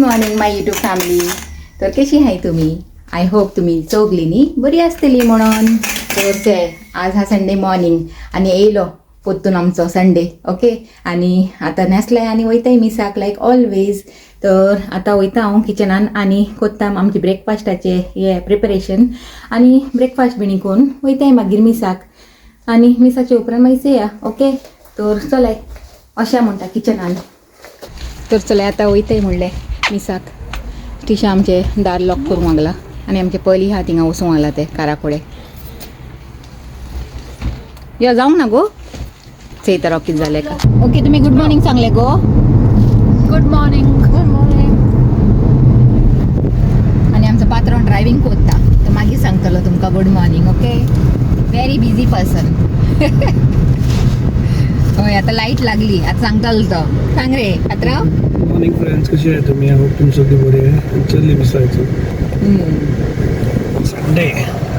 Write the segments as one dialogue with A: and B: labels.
A: Morning माय YouTube family. तर कशी आहे तुम्ही? आय होप तुम्ही चौगलीनी बरी असतली म्हणून. तर आज हा संडे मॉर्निंग आणि येयलो पोतून आमचो संडे. ओके, आणि आता नेसलाय आणि वयताय मिसाक लायक ऑलवेज. तर आता वयता हांव किचनान आणि कोत्तां आमचे ब्रेकफास्टाचे हे प्रिपरेशन आणि ब्रेकफास्ट बिणी करून वयताय मागीर मिसाक आणि मिसाचे उपरांत मागीर या. ओके, तर चलाय अशें म्हणटा किचनान. तर चला आता वयताय म्हणलें मिसाक. टिशा आमचे दार लॉक करूंक लागला आणि आमचे पयली हात हिंगा वसूंक लागला ते काराकोडे. या जावंक ना गो चेता रॉकीत जालें का. ओके, तुमी गुड मॉर्निंग सांगले गो.
B: Good morning. Good morning.
A: आणि आमचो पात्रो ड्रायव्हिंग कोत्ता तर मागीर सांगतलो तुमकां good morning. Okay, very busy person. होय, आता लाईट लागली, आता सांगतालो तो. सांग रे पात्राव.
C: मॉर्निंग फ्रेंड्स, कशी आहे तुम्ही? आय होप तुम्ही सगळे बरे आहे. चल्ली मिसायचं संडे.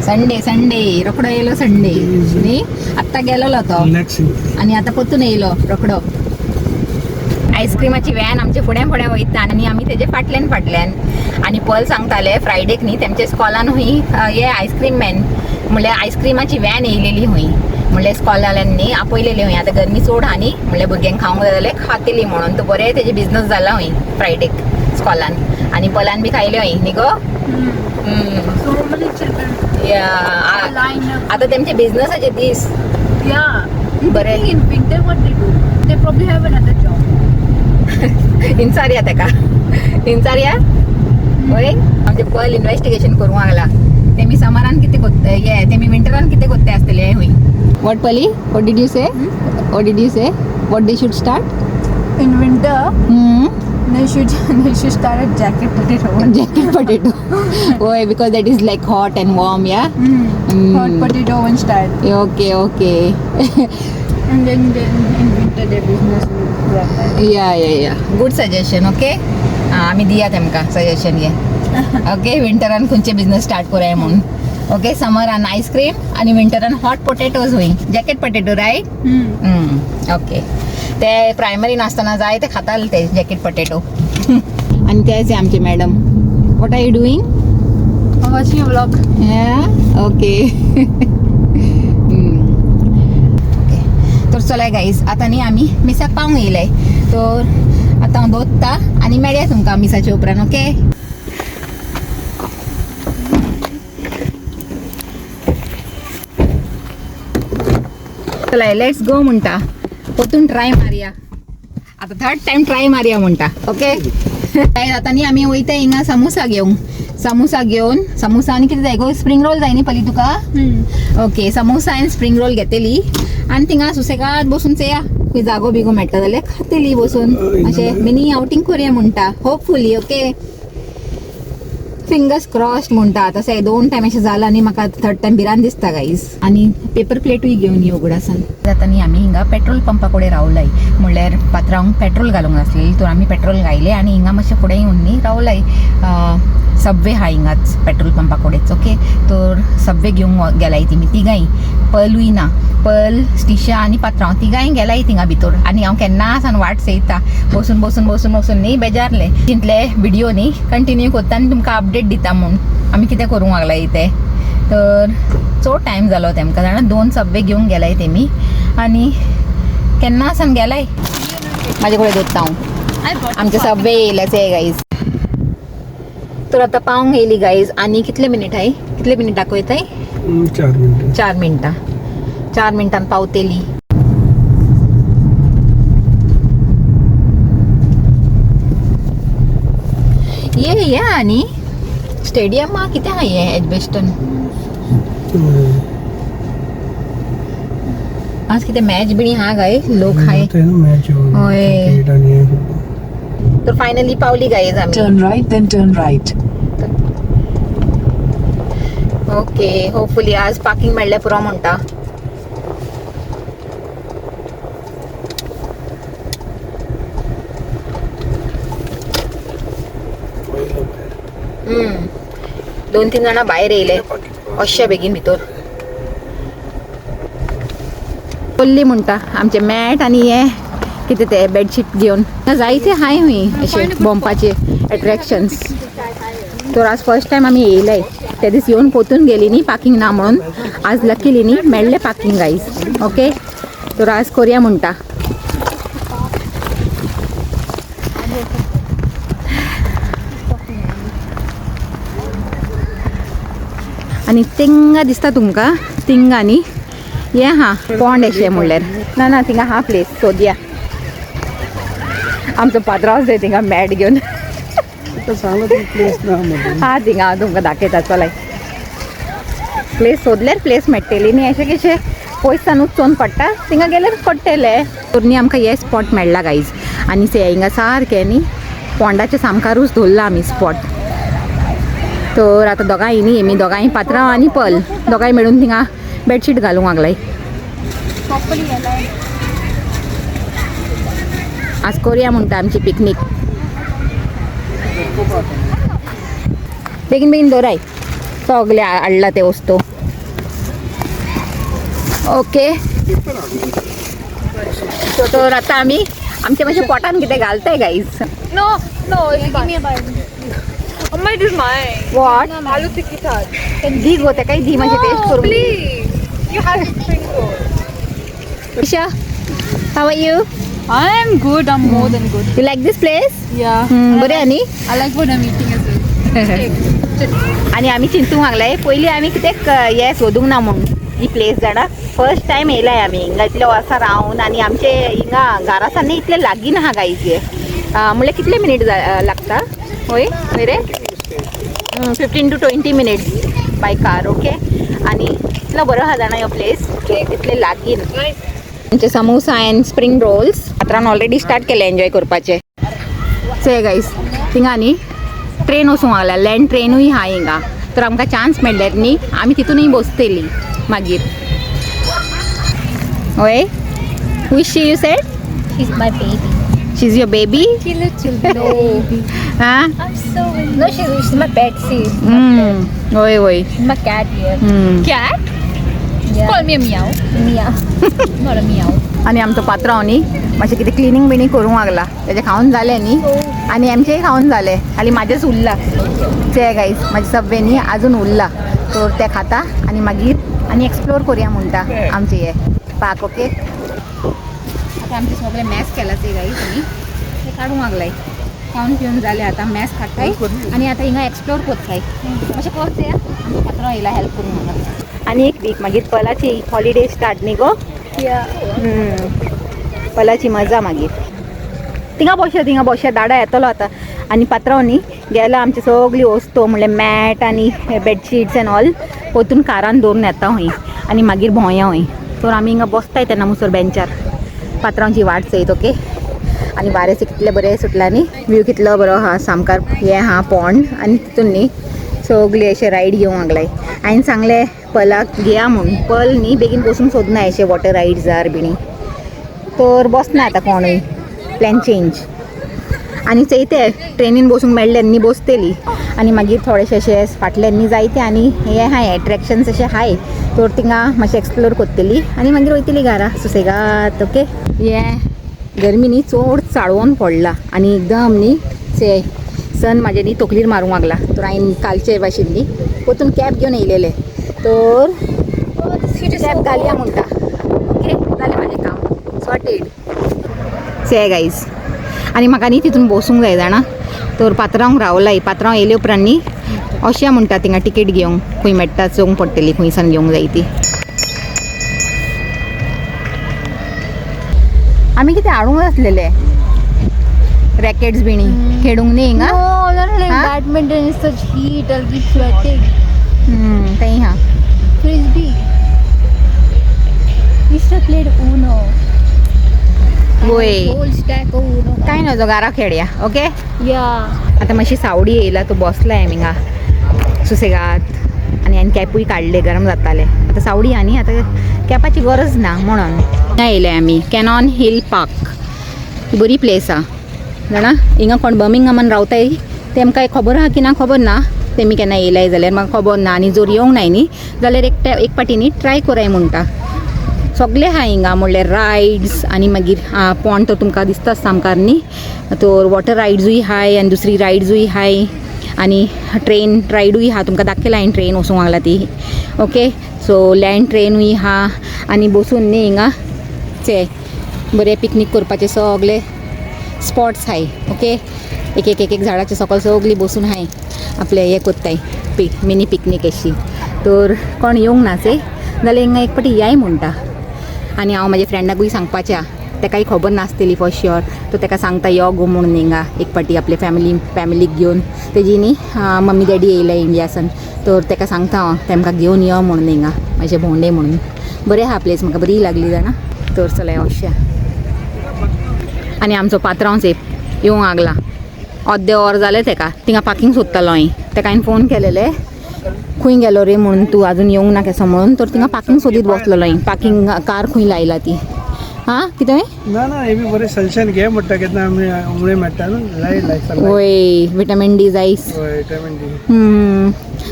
A: संडे संडे रोकडो येयलो संडे न्ही. आत्ता गेलोलो तो
C: रिलॅक्सिंग
A: आणि आता परतून येयलो रोकडो. आयस्क्रीमाची व्हॅन आमच्या फुड्या फुड्या वयता आणि आमी तेजे फाटल्यान आणि पल सांगताले फ्रायडेक न्ही तेमच्या स्कॉलान हुंय हे आयस्क्रीम मॅन म्हणल्यार आयस्क्रीमाची व्हॅन येयलेली हुंय. म्हणल्यार स्कॉलांनी आपयलेली हुंय. आतां गरमी चड आहा न्ही, म्हणल्यार भुरग्यांक खावंक जाय जाल्यार खातली म्हणून. तो बरें तेजे बिझनस जाला हुंय फ्रायडेक स्कॉलान आणि पलान बी खायले हुंय न्ही गो.
B: So many children. Line up.
A: आता तेमचे बिझनसाचे दीस
B: Yeah.
A: बरें.
B: In winter, what they do? They probably have another job.
A: हिंचारिया तेका हिंचारिया होय. आमचे पल इन्व्हेस्टिगेशन करूंक लागला. तेमी समरान कितें कोत्ते ये तेमी विंटरान कितें कोत्ते आसतले हुंय. वॉट पली? What did you say? What did you say? What they should start?
B: In winter, they should start a jacket potato.
A: Jacket potato. Why? Because that is like hot and warm, yeah?
B: Hot potato one start.
A: Okay.
B: And then in winter their business will run.
A: Yeah. Good suggestion, okay? आम्ही दिया तेमका suggestion घे. Okay, विंटरान खंयचे business start करूया म्हणून. Okay, समरान ice cream आणि विंटरान hot potatoes हुंय. Jacket potato right. Okay, ते प्रायमरीन आसतना जाय ते खाताले ते जॅकेट पोटॅटो. आणि तेच आमचे madam. What are you doing?
B: I'm watching a vlog.
A: Okay. तर चला गाईज, आता न्ही आमी मिसाक पावूंक येयलाय. तर आता हांव दोत्ता आणि मेळया तुमकां मिसाच्या उपरांत. ओके, चला लेट्स गो म्हणटा. परतून ट्राय मारया. आता थर्ड टाइम ट्राय मारया म्हणटा. ओके, आता न्ही आमी वयता हिंगा समोसा घेवंक. समोसा आणि कितें जाय गो? स्प्रिंग रोल जाय न्ही पली तुका? ओके, समोसा आनी स्प्रिंग रोल घेतली आणि थिंगा सुसेगाद बसून चेया. खंय जागो बिगो मेळटा जाल्यार खातली बसून. अशें मिनी आउटिंग करूया म्हणटा होपफुली. ओके, फिंगर्स क्रॉस्ड म्हणटा. तशें 2 टायम अशें जालां आनी म्हाका थर्ड टायम भिरांत दिसता गाईज. आणि पेपर प्लेटूय घेवन यो उगडासान. आता न्ही आमी हिंगा पेट्रोल पंपा कडेन रावलाय. म्हणल्यार पात्रांक पेट्रोल घालूंक आसलेली, तर आमी पेट्रोल घायले आणि हिंगा मातशें फुडें येवन न्ही रावलाय. सबवे हा हिंगाच पेट्रोल पंपा कडेच. ओके, तर सबवे घेवंक गेलाय तिमी तिगाय. पलूय ना, पल, स्टिशा आणि पात्रांव तिगाय गेलाय थिंगा भितर. आणि हांव केन्ना सान वाट चयता बसून न्ही बेजारले. तितले व्हिडिओ न्ही कंटिन्यू करता आनी तुमकां अपडेट दिता म्हूण आमी कितें करूंक लागलाय ते. तर चड टायम जालो तेमकां जाणा. 2 सबवे घेवंक गेलाय तेमी आणि केन्ना सान गेलाय. म्हाजे कडेन दोत्ता हांव. आमचे सबवे येयलेच आहे गाईज. तर आता पावंक येयली गाईज. आणि कितले मिनिट आहे? कितले मिनिट दाखयताय?
C: 4 मिनिटं.
A: 4 मिनटां. 4 मिनटान पावतेली. ये आणि स्टेडियमा कितें आहा हे एजबेस्टन? आज कितें मॅच बिणी हा गाय लोक हाय. होय. तर फायनली पावली गाईज आमी.
D: Turn right, then turn right.
A: Okay, hopefully आज पार्किंग मेळ्ळें पुरो म्हणटा. दोन 3 जाणां भायर येयले अशें बेगीन भितर. कोल्ली म्हणटा आमचे मॅट आणि हे किती ते बेडशीट घेऊन जायचे हाय मी असे बॉम्बाचे अट्रॅक्शन्स. तर आज फर्स्ट टाइम आम्ही येयलाय. त्या दिवस येऊन पोतून गेली नी पार्किंग ना म्हणून. आज लकीली नी मेळ्ळे पार्किंग गाईज. ओके तर आज करूया म्हणटा. आणि तिंगा दिसता तुमका तिंगानी ये हा पॉन्ड अशें म्हणल्यार ना ना थिंगा हा प्लेस सोदया. आमचो पात्रांव जाय थिंगा मॅट घेवन.
C: प्लेस ना मध्ये
A: हा थिंगा हांव तुमकां दाखयता चलाय. प्लेस सोदल्यार प्लेस मेळटली न्ही. अशें कशें पयसानूच चोवन पडटा थिंगा गेल्यार पडटले. न्ही आमकां हे स्पॉट मेळ्ळा गायज. आनी से हिंगा सारकें न्ही पॉन्डाच्या सामकारूच धरला आमी स्पॉट. तर आतां दोगांय न्ही आमी दोगांय पात्रांव आनी पल दोगांय मेळून थिंगा बेडशीट घालूंक लागलाय. आज करूया म्हणटा आमची पिकनीक. बेगीन बेगीन दवराय सगळे हाडला ते वस्तू. ओके तर आतां आमी आमच्या मातशें पोटान कितें घालताय guys.
B: No, give me a bite. Amma, it is mine.
A: What
B: Aloo tikki chaat.
A: दी गो ते काही दी मातशें टेस्ट करूंक.
B: Please. You have to spring roll.
A: Isha how are you?
B: I am good. I'm more than good.
A: You like this place?
B: Yeah.
A: बरें न्ही.
B: I like what I'm eating as well.
A: आणि आमी चिंतूंक लागलाय पयलीं आमी कितें हें सोदूंक ना म्हणून ही प्लेस जाणा. फर्स्ट टायम येयलाय आमी हिंगा इतले वर्सां रावन. आनी आमचे हिंगा घरा सान्नी इतले लागीं आहा गायज हे. म्हणल्यार कितले मिनीट लागता होय रे? 15 to 20 minutes by car. Okay आनी इतलो बरो आहा जाणा ह्यो प्लेस तितले लागीं. आमचे समोसा एंड स्प्रिंग रोल्स पात्रान ऑलरेडी स्टार्ट केले एन्जॉय करपाचे. से गायज थिंगा न्ही ट्रेन वचूंक लागला. लँड ट्रेनूय आहा हिंगा. तर आमकां चान्स मेळ्ळ्यार न्ही आमी तितूनय बसतलीं मागीर. होय wish you sed
B: She's my baby.
A: She is your baby.
B: She little baby.
A: हां
B: I'm so. No, she's my pet. She's
A: होय होय.
B: my cat here. Cat?
A: Yeah.
B: Call me a meow. Meow. Not a meow.
A: आणि आमचो पात्रांव न्ही मातशें कितें cleaning बिनींग करूंक लागला. तेजें खावन जालें न्ही आनी आमचेंय खावन जालें. आनी म्हाजेंच उरला ते गायज. म्हाजे सबवे न्ही आजून उरला. तर तें खाता आनी मागीर आनी एक्सप्लोर करुया म्हणटा आमचें हें पार्क. ओके आतां आमचें सगळें मॅस केला ते गायज आमी तें काडूंक लागलाय. खावन पिवन जालें आतां मॅस काडटाय आनी आतां हिंगा एक्सप्लोर करताय. मातशें करचें आमचो पात्रांव येयला हेल्प करूंक म्हाका. आनी एक वीक मागीर पलाची हॉलिडे स्टार्ट न्ही गो. पलाची मजा मागीर. थिंगा बसया दाडा येतलो आतां. आनी पात्रांव न्ही गेला आमची सगळी वस्तू म्हणल्यार मॅट आनी बेडशीट्स एंड ऑल पोतून कारान दवरून येता हूंय आनी मागीर भोंवया हूंय. तर आमी हिंगा बसताय तेन्ना मुसोर बेंचार पात्रांवची वाट चयत. ओके आनी वारें कितलें बरें सुटला न्ही. व्यू कितलो बरो आहा सामकार. हें आहा पॉन्ड आनी तितून न्ही सगळी अशें रायड घेवंक लागलाय. हांवें सांगलें पलाक घेया म्हूण. पल न्ही बेगीन बसूंक सोदना अशें वॉटर रायड्स जार बिणी. तर बसना आतां कोणूय. Plan change. आनी चयते ट्रेनीन बसूंक मेळ्ळें न्ही बसतली आनी मागीर थोडेशे अशे फाटल्यान न्ही जायते आनी हे हाय एट्रॅक्शन्स अशे हाय. तर थिंगा मातशें एक्सप्लोर करतली आनी मागीर वयतली घरा सुसेगाद. ओके हे गरमी न्ही चड चाळवोन पडला आनी एकदम न्ही से सन म्हाजे न्ही तकलीर मारूंक लागला. तर हांवें कालचे भाशेन न्ही पोतून कॅब घेवन येयलेले. तर कॅब घालया म्हणटा. ओके जालें म्हाजें काम सॉर्टेड. से गायज आनी म्हाका न्ही तितून बसूंक जाय जाणा. तर पात्रांव रावलाय. पात्रांव येयले उपरांत न्ही अशें म्हणटा थिंगा टिकेट घेवंक खंय मेळटा चोवंक पडटली खंयसान घेवंक जाय ती. आमी कितें हाडूंक आसलेले रॅकेट्स बिणी खेळूंक न्ही हिंगा.
B: No, not like badminton is such heat. I'll keep sweating.
A: थंय हा
B: Frisbee. We should have played Uno.
A: होय
B: Whole stack of Uno.
A: काय नजो घरा खेळया. Okay
B: Yeah.
A: आता मातशी सावडी येयला तो बसलाय हिंगा सुसेगाद. आनी हांवें कॅपूय काडले गरम जाताले. आतां सावडी आनी आतां कॅपाची गरज ना म्हणून येयले आमी कॅनॉन हिल पार्क. ही बरी प्लेस आहा जाणा. हिंगा कोण बर्मिंगहामान रावताय तेमकां खबर आहा की ना खबर ना. तेमी केन्ना येयलाय जाल्यार म्हाका खबर ना. आनी जर येवंक नाय न्ही जाल्यार एक पाटी न्ही ट्राय कोराय म्हणटा. सगळे आहा हिंगा म्हणल्यार रायड्स आनी मागीर पॉण्ड तो तुमकां दिसता सामकार न्ही तो वॉटर रायड्सूय हाय आनी दुसरी रायड्सूय हाय आनी ट्रेन रायडूय आहा तुमकां दाखयला हांवें ट्रेन वचूंक लागला ती ओके सो लँड ट्रेनूय आहा आनी बसून न्ही हिंगा चे बरे पिकनीक करपाचे सगळे स्पॉट्स हाय ओके एक झाडाच्या सकयल सगळीं बसून हाय आपले हे कोत्ताय मिनी पिकनीक अशी तर कोण येवंक नाचे जाल्यार हिंगा एक पाटी याय म्हणटा आनी हांव म्हाज्या फ्रेंडाकूय सांगपाचें ताकाय खबर नासतली फॉर शुअर तो ताका सांगता यो गो म्हणून हिंगा एक पाटी आपले फॅमिलीक घेवन तेजी न्ही मम्मी डॅडी येयला इंडियासान तर ताका सांगता हांव तेमकां घेवन यो म्हणून हिंगा म्हाजे भोंवडे म्हणून बरें आहा प्लेस म्हाका बरी लागली जाणा तर चलय अशें आनी आमचो पात्रांव येवंक लागला अर्दे वर जालें ताका थिंगा पार्किंग सोदतालो हांवें ताका हांवें फोन केलेले खंय गेलो रे म्हणून तूं आजून येवंक ना केसो म्हणून तर थिंगा पार्किंग सोदीत बसलेलो हांवें पार्किंग कार खंय लायला ती हां कितें
C: ना हे बी बरें सनशायन घे म्हणटा केन्ना आमी उमळे मेळटा न्हू लायक
A: वय विटामीन डी जायस
C: विटामीन डी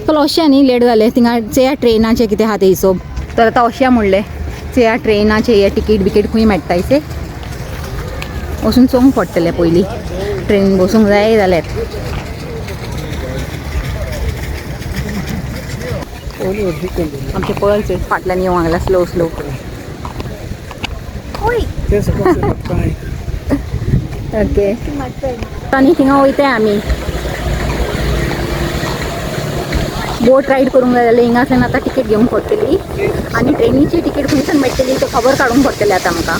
A: चलो अशें न्ही लेट जालें थिंगा चे ट्रेनाचे कितें आहा ते हिशोब तर आतां अशें म्हणलें चे ट्रेनाचे हे टिकेट खंय मेळटायचे वचून चोवंक पडटलें पयलीं ट्रेन बसूंक जाय जाल्यार आमचे पळचे फाटल्यान येवंक लागला स्लो ओके आनी थिंगा वयताय आमी बोट रायड करूंक जाय जाल्यार हिंगासल्यान आतां टिकेट घेवंक पडटली आनी ट्रेनीची टिकेट खंयसान मेळटली तो खबर काडूंक पडटलें आतां आमकां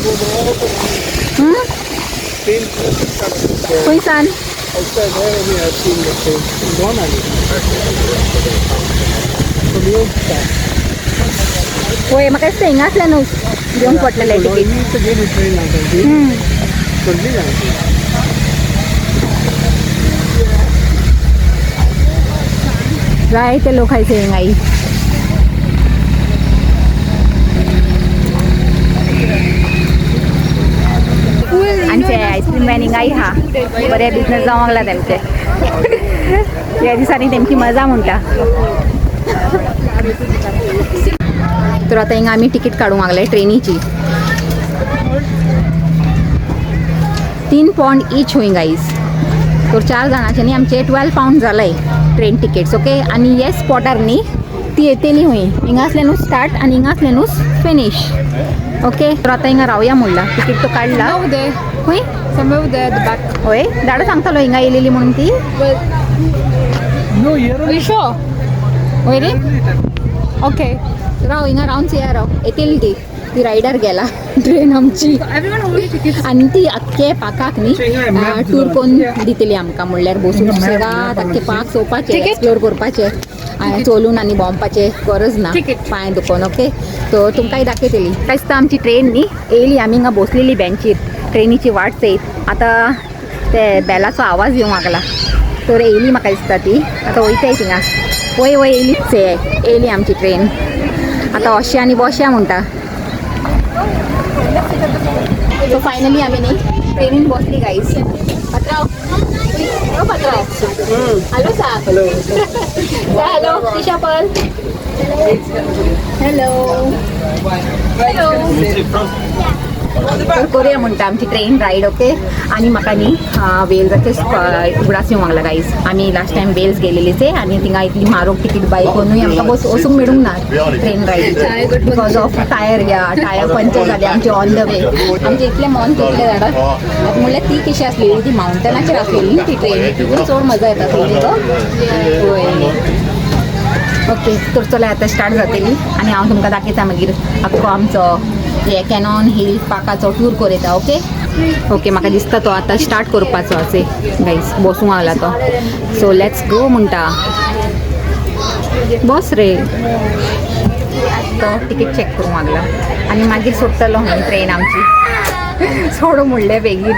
A: खंयसान होय म्हाका दिसता हिंगासल्यानूच घेवंक पडटलें टिकेट जायते लोक आयचे हिंगाई आमचे आयस्क्रीम मॅन हिंगाई हा बरे बिझनेस जावंक लागला तेमचे ह्या दिसांनी तेमची मजा म्हणटा तर आतां हिंगा आमी टिकेट काडूंक लागले ट्रेनीची 3 पॉund ईच हुई गाईज तर 4 जाणांचे न्ही आमचे 12 pound जालाय ट्रेन टिकेट्स ओके आनी हे स्पॉटार न्ही ती येतली हुई हिंगासल्यानूच स्टार्ट आनी हिंगासल्यानूच फिनीश ओके तर आतां हिंगा रावया म्हणला टिकेट तो काडला हुई होय दाडा सांगतालो हिंगा येयलेली म्हणून ती होय रे ओके राव हिंगा रावन चेया राव येतली ती रायडर गेला ट्रेन आमची आनी ती आख्खे पाकाक न्ही टूर कोन्न दितली आमकां म्हणल्यार बसून सुसेगाद आख्खे पाक चोवपाचें एक्सप्लोर करपाचें चलून आनी भोंवपाचें गरज ना पांय दुखोन ओके तो तुमकांय दाखयतली काय दिसता आमची ट्रेन न्ही येयली आमी हिंगा बसलेली बेंचीर ट्रेनीची वाट चयत आतां ते बेलाचो आवाज येवंक लागला तर येयली म्हाका दिसता ती आतां वयताय थिंगा वय येयलीच येयली आमची ट्रेन आतां अशें आनी बशया म्हणटा सो फायनली आमी न्ही ट्रेनीन बसली गाईज पात्रांव पात्रांव हॅलो सांग हॅलो दिशा पल हॅलो तर करूया म्हणटा आमची ट्रेन रायड ओके आनी म्हाका न्ही वेल्साचे उगडास येवंक लागला गाईज आमी लास्ट टायम वेल्स गेलेलीचे आनी थिंगा इतली म्हारग टिकेट बाय करूनय आमकां वचूंक मेळूंक ना train ride because of tyre puncture जाले आमचे ऑन द वे आमचे इतले मन केल्ले जाणां म्हणल्यार ती कशी आसलेली ती माउंटनाचेर आसलेली ती ट्रेन तितून चड मजा येता आसलेली होय ओके तर चला आतां स्टार्ट जातली आनी हांव तुमकां दाखयता मागीर आख्खो आमचो हे कॅनॉन हिल पाकाचो टूर करयता ओके ओके म्हाका दिसता तो आतां स्टार्ट करपाचो असे गाईज बसूंक लागला तो सो लेट्स गो म्हणटा बस रे तो टिकेट चॅक करूंक लागला आनी मागीर सोडटलो हांवें ट्रेन आमची सोडू म्हणलें बेगीन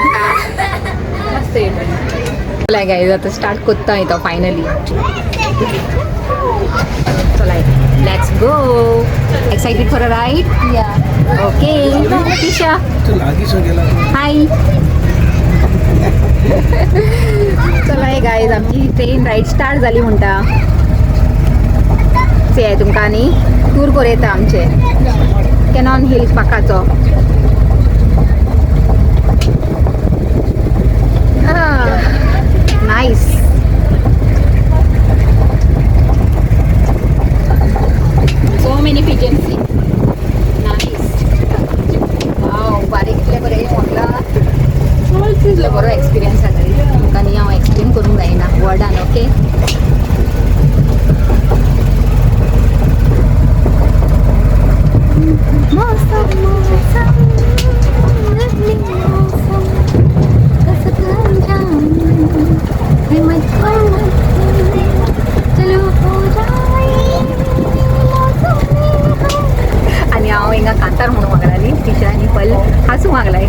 A: चला गाईज आतां स्टार्ट कोत्ता हांवें तो फायनली चला let's go excited for a ride okay Tisha hi चला गाईज आमची ट्रेन राईड स्टार्ट जाली म्हणटा ते तुमकां न्ही टूर करयता आमचे कॅनॉन हिल्स पाकाचो nice. So many pigeons. Nice. Wow बारीक इतले बरे म्हाका इतलो बरो एक्सपिरियन्स जाता तुमकां न्ही हांव एक्सप्लेन करूंक जायना वर्डान. ओके आणि हांव हिंगा कांतार म्हणून मागलाली टिचरांनी पल हांसूंक लागलाय.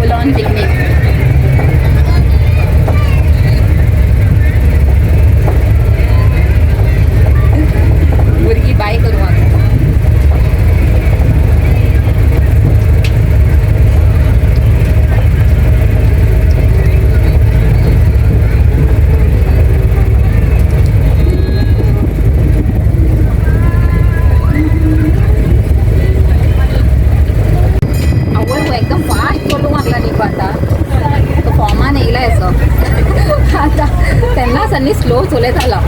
A: लॉन पिकनीक भुरगीं बाय करूंक लागली. एकदम फास्ट चलूंक लागला न्ही आता तो फॉर्मान येयलाय असो आता तेन्ना सन्नी स्लो चलयत आला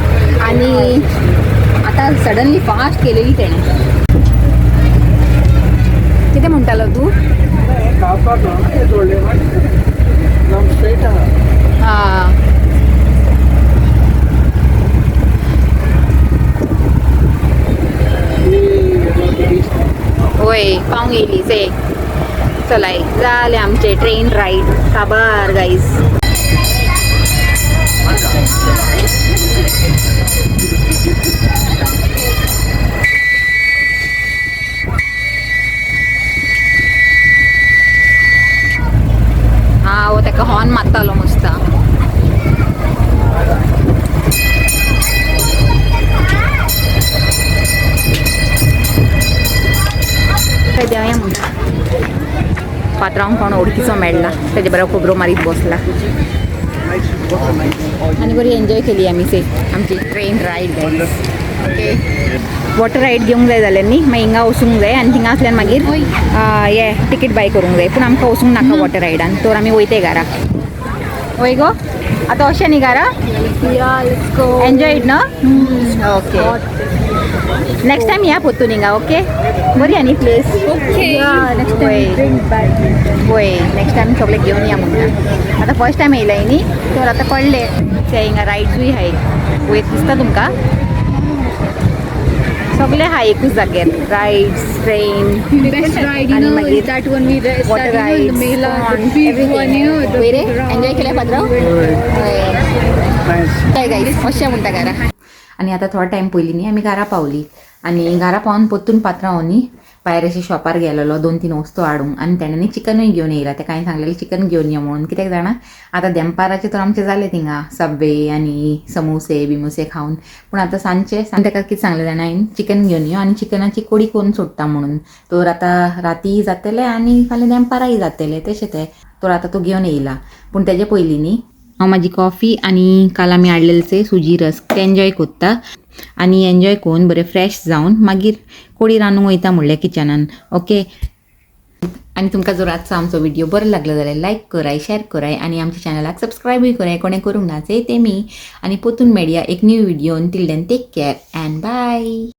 A: आणि आता सडनली फास्ट केलेली तेणे. कितें म्हणटालो तूं?
C: खावपाक न्हू सोडले एकदम स्ट्रेट आहा.
A: हां होय पावूंक येयली से. चलाय जाले आमचे ट्रेन राईड काबार गाईज. हा हो ताका हॉर्न मारतालो मस्त. काय देवया म्हणटा पात्रांक कोण ओळखीचो मेळ्ळा तेजे बरो खोबरो मारीत बसला आनी बरी एन्जॉय केली आमी से आमची train ride. Okay water ride घेवंक जाय जाल्यार न्ही मागीर हिंगा वचूंक जाय आनी थिंगा आसल्यार मागीर हे टिकेट बाय करूंक जाय. पूण आमकां वचूंक नाका वॉटर रायडान तर आमी वयताय घरा. वय गो आतां अशें न्ही घरा एन्जॉय इट न्हू. ओके नेक्स्ट टायम या पोत्तून हिंगा. ओके बरी आनी प्लेस. वय नेक्स्ट टायम सगळे घेवन या म्हणटा. आतां फर्स्ट टायम येयलाय न्ही तर आतां कळ्ळें ते हिंगा रायड्सूय हाय वयर दिसता तुमकां सगळे हाय एकूच जाग्यार रायड्स ट्रेन आनी मागीर वॉटर रायड्स एन्जॉय केल्या पात्रांव. काय गायज अशें म्हणटा घरा. आनी आतां थोडो टायम पयलीं न्ही आमी घरा पावली आनी घरा पावन पोत्तून पात्रांव न्ही भायर अशें शॉपार गेलेलो 2-3 वस्तू हाडूंक आनी तेणें चिकनूय घेवन येयला. तेका हांवें सांगलेलें चिकन घेवन यो म्हणून. कित्याक जाणा आतां देंपाराचे तर आमचे जाले थिंगा सबवे आनी समोसे बिमोसे खावन. पूण आतां सांजचे ताका कितें सांगलें जाणा हांवें चिकन घेवन यो आनी चिकनाची कोडी करून सोडटा म्हणून. तर आतां राती जातलें आनी फाल्यां देंपाराय जातलें तशें तें. तर आतां तो घेवन येयला. पूण तेजे पयलीं न्ही हांव म्हाजी कॉफी आनी काल आमी हाडलेले सुजी रस्क ते एन्जॉय कोत्ता आनी एन्जॉय करून बरें फ्रेश जावन मागीर कोडी रांदूंक वयता म्हणलें किचनान. ओके आनी तुमकां जर आजचो आमचो व्हिडिओ बरो लागलो जाल्यार लायक कराय शेअर कराय आनी आमच्या चॅनलाक सबस्क्रायबूय कराय कोणें करूंक ना ते मी आनी पोतून मेळया एक new video. Till then take care and bye.